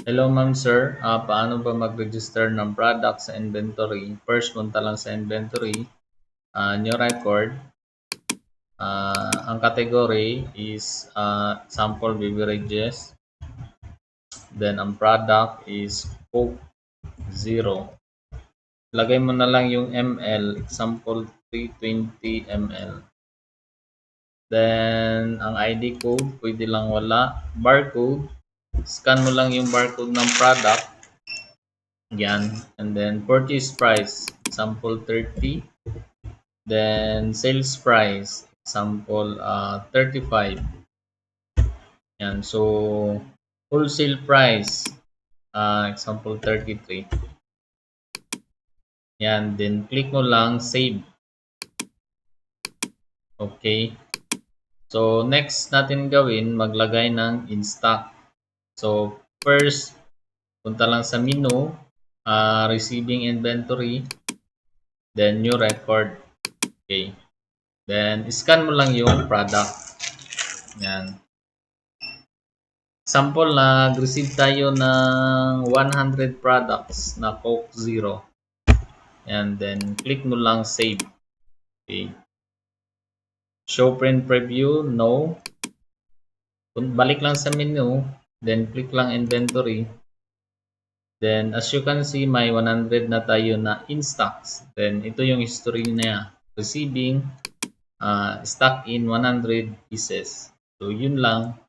Hello ma'am sir, paano ba mag-register ng product sa inventory? First, punta lang sa inventory, new record. Ang category is sample beverages. Then ang product is Coke Zero. Lagay mo na lang yung ml, example 320 ml. Then ang ID code, pwede lang wala. Barcode, scan mo lang yung barcode ng product. Yan. And then purchase price, example 30. Then sales price, example 35. Yan. So wholesale price, example 33. Yan. Then click mo lang save. Okay. So next natin gawin, maglagay ng in stock. So first, punta lang sa menu, receiving inventory, then new record. Okay. Then scan mo lang yung product. Yan. Sample, nag-receive tayo ng 100 products na Coke Zero. And then click mo lang save. Okay. Show print preview, no. Balik lang sa menu, then click lang inventory. Then as you can see, may 100 na tayo na in stocks. Then ito yung history niya. Receiving, stock in 100 pieces. So yun lang.